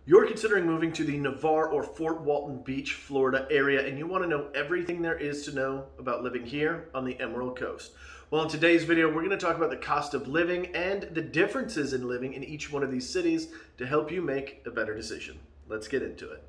You're considering moving to the Navarre or Fort Walton Beach, Florida area, and you want to know everything there is to know about living here on the Emerald Coast. Well, in today's video, we're going to talk about the cost of living and the differences in living in each one of these cities to help you make a better decision. Let's get into it.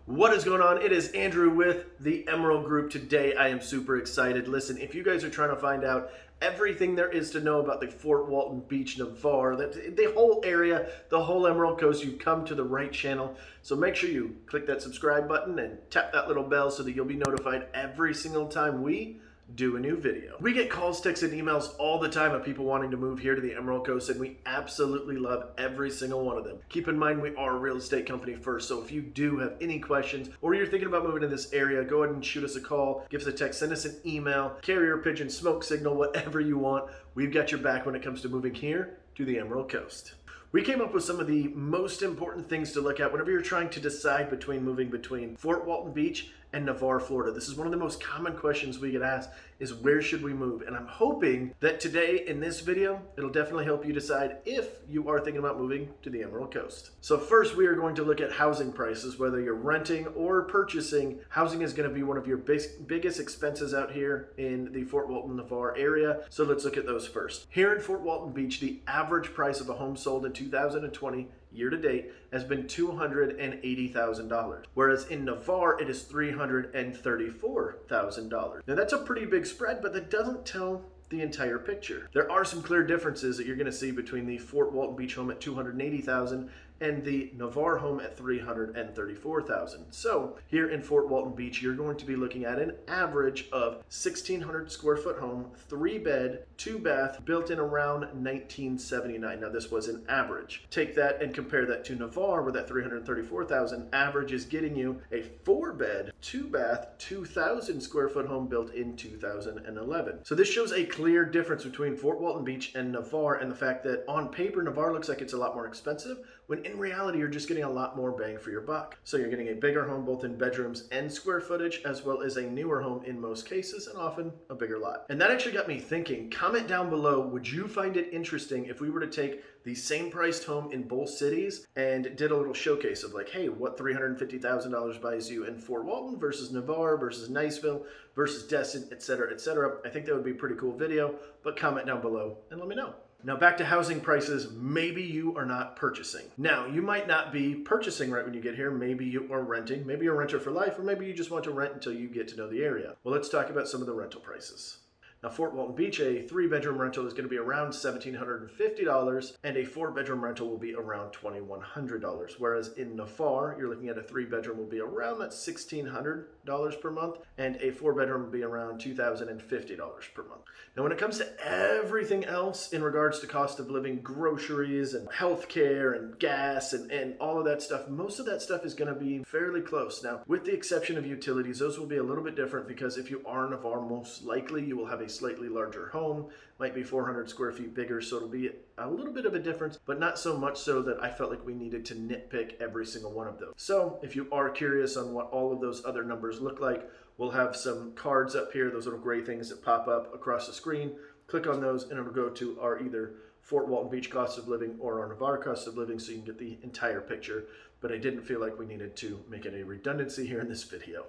What is going on? It is Andrew with the Emerald Group. Today I am super excited. Listen, if you guys are trying to find out everything there is to know about the Fort Walton Beach, Navarre, the whole area, the whole Emerald Coast, you've come to the right channel. So make sure you click that subscribe button and tap that little bell so that you'll be notified every single time we do a new video. We get calls, texts, and emails all the time of people wanting to move here to the Emerald Coast, and we absolutely love every single one of them. Keep in mind, we are a real estate company first, so if you do have any questions or you're thinking about moving to this area, go ahead and shoot us a call, give us a text, send us an email, carrier pigeon, smoke signal, whatever you want. We've got your back when it comes to moving here to the Emerald Coast. We came up with some of the most important things to look at whenever you're trying to decide between moving between Fort Walton Beach and Navarre, Florida. This is one of the most common questions we get asked is where should we move? And I'm hoping that today in this video, it'll definitely help you decide if you are thinking about moving to the Emerald Coast. So first, we are going to look at housing prices. Whether you're renting or purchasing, housing is going to be one of your biggest expenses out here in the Fort Walton, Navarre area. So let's look at those first. Here in Fort Walton Beach, the average price of a home sold in 2020 year to date has been $280,000, whereas in Navarre it is $334,000. Now that's a pretty big spread, but that doesn't tell the entire picture. There are some clear differences that you're going to see between the Fort Walton Beach home at $280,000 and the Navarre home at $334,000. So here in Fort Walton Beach, you're going to be looking at an average of 1,600 square foot home, 3-bed, 2-bath, built in around 1979. Now this was an average. Take that and compare that to Navarre, where that $334,000 average is getting you a 4-bed, 2-bath, 2,000 square foot home built in 2011. So this shows a clear difference between Fort Walton Beach and Navarre, and the fact that on paper Navarre looks like it's a lot more expensive, when in reality you're just getting a lot more bang for your buck. So you're getting a bigger home both in bedrooms and square footage, as well as a newer home in most cases, and often a bigger lot. And that actually got me thinking. Comment down below, would you find it interesting if we were to take the same priced home in both cities and did a little showcase of like, hey, what $350,000 buys you in Fort Walton versus Navarre versus Niceville versus Destin, etc., etc. I think that would be a pretty cool video, but comment down below and let me know. Now back to housing prices. Maybe you are not purchasing. Now you might not be purchasing right when you get here. Maybe you are renting. Maybe you're a renter for life, or maybe you just want to rent until you get to know the area. Well, let's talk about some of the rental prices. Now, Fort Walton Beach, a 3-bedroom rental is going to be around $1,750, and a 4-bedroom rental will be around $2,100. Whereas in Navarre, you're looking at a 3-bedroom will be around that $1,600 per month, and a 4-bedroom will be around $2,050 per month. Now, when it comes to everything else in regards to cost of living, groceries and healthcare and gas and all of that stuff, most of that stuff is going to be fairly close. Now, with the exception of utilities, those will be a little bit different because if you are in Navarre, most likely you will have a slightly larger home, might be 400 square feet bigger, so it'll be a little bit of a difference, but not so much so that I felt like we needed to nitpick every single one of those. So if you are curious on what all of those other numbers look like, we'll have some cards up here, those little gray things that pop up across the screen. Click on those and it'll go to our either Fort Walton Beach cost of living or our Navarre cost of living, so you can get the entire picture, but I didn't feel like we needed to make it a redundancy here in this video.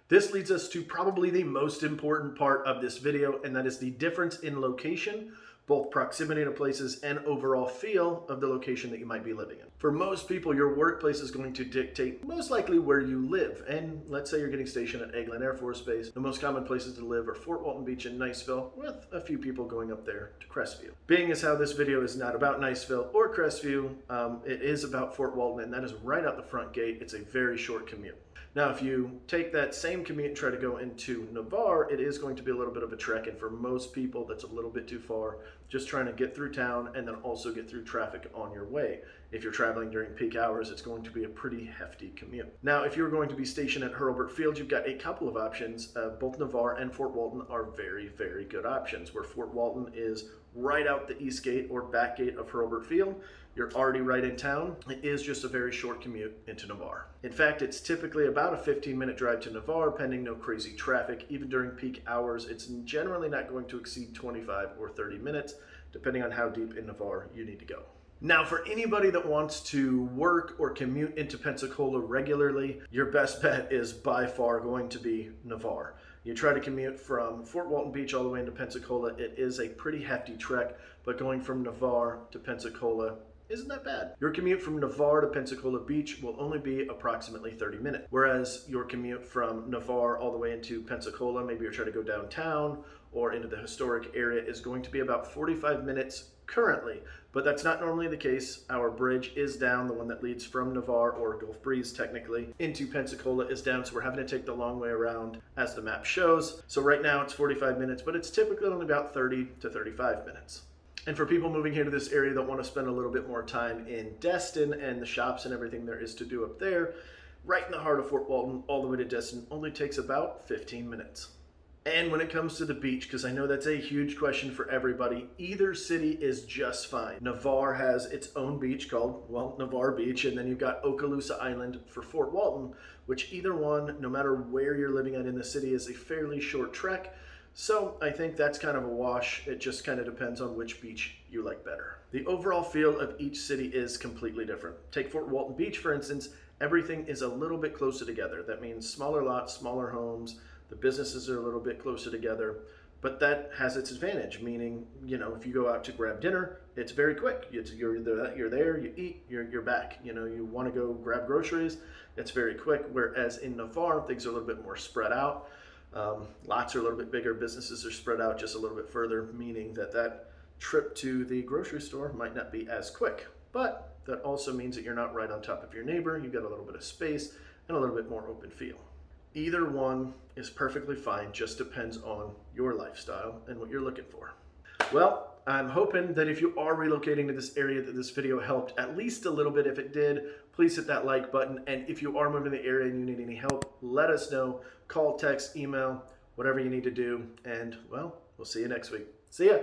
This leads us to probably the most important part of this video, and that is the difference in location, both proximity to places and overall feel of the location that you might be living in. For most people, your workplace is going to dictate most likely where you live. And let's say you're getting stationed at Eglin Air Force Base. The most common places to live are Fort Walton Beach and Niceville, with a few people going up there to Crestview. Being as how this video is not about Niceville or Crestview, it is about Fort Walton, and that is right out the front gate. It's a very short commute. Now, if you take that same commute and try to go into Navarre, it is going to be a little bit of a trek, and for most people, that's a little bit too far, just trying to get through town and then also get through traffic on your way. If you're traveling during peak hours, it's going to be a pretty hefty commute. Now, if you're going to be stationed at Hurlburt Field, you've got a couple of options. Both Navarre and Fort Walton are very, very good options, where Fort Walton is right out the east gate or back gate of Hurlburt Field. You're already right in town. It is just a very short commute into Navarre. In fact, it's typically about a 15-minute drive to Navarre, pending no crazy traffic. Even during peak hours, it's generally not going to exceed 25 or 30 minutes, depending on how deep in Navarre you need to go. Now, for anybody that wants to work or commute into Pensacola regularly, your best bet is by far going to be Navarre. You try to commute from Fort Walton Beach all the way into Pensacola, it is a pretty hefty trek, but going from Navarre to Pensacola isn't that bad. Your commute from Navarre to Pensacola Beach will only be approximately 30 minutes, whereas your commute from Navarre all the way into Pensacola, maybe you're trying to go downtown or into the historic area, is going to be about 45 minutes currently, but that's not normally the case. Our bridge is down, the one that leads from Navarre, or Gulf Breeze technically, into Pensacola is down, so we're having to take the long way around as the map shows. So right now it's 45 minutes, but it's typically only about 30 to 35 minutes. And for people moving here to this area that want to spend a little bit more time in Destin and the shops and everything there is to do up there, right in the heart of Fort Walton, all the way to Destin only takes about 15 minutes. And when it comes to the beach, because I know that's a huge question for everybody, either city is just fine. Navarre has its own beach called, well, Navarre Beach, and then you've got Okaloosa Island for Fort Walton, which either one, no matter where you're living at in the city, is a fairly short trek. So I think that's kind of a wash. It just kind of depends on which beach you like better. The overall feel of each city is completely different. Take Fort Walton Beach, for instance. Everything is a little bit closer together. That means smaller lots, smaller homes. The businesses are a little bit closer together, but that has its advantage, meaning, you know, if you go out to grab dinner, it's very quick. You're there, you eat, you're back. You know, you want to go grab groceries, it's very quick. Whereas in Navarre, things are a little bit more spread out. Lots are a little bit bigger, businesses are spread out just a little bit further, meaning that trip to the grocery store might not be as quick. But that also means that you're not right on top of your neighbor. You've got a little bit of space and a little bit more open feel. Either one is perfectly fine, just depends on your lifestyle and what you're looking for. Well, I'm hoping that if you are relocating to this area that this video helped at least a little bit. If it did, please hit that like button. And if you are moving to the area and you need any help, let us know. Call, text, email, whatever you need to do. And well, we'll see you next week. See ya.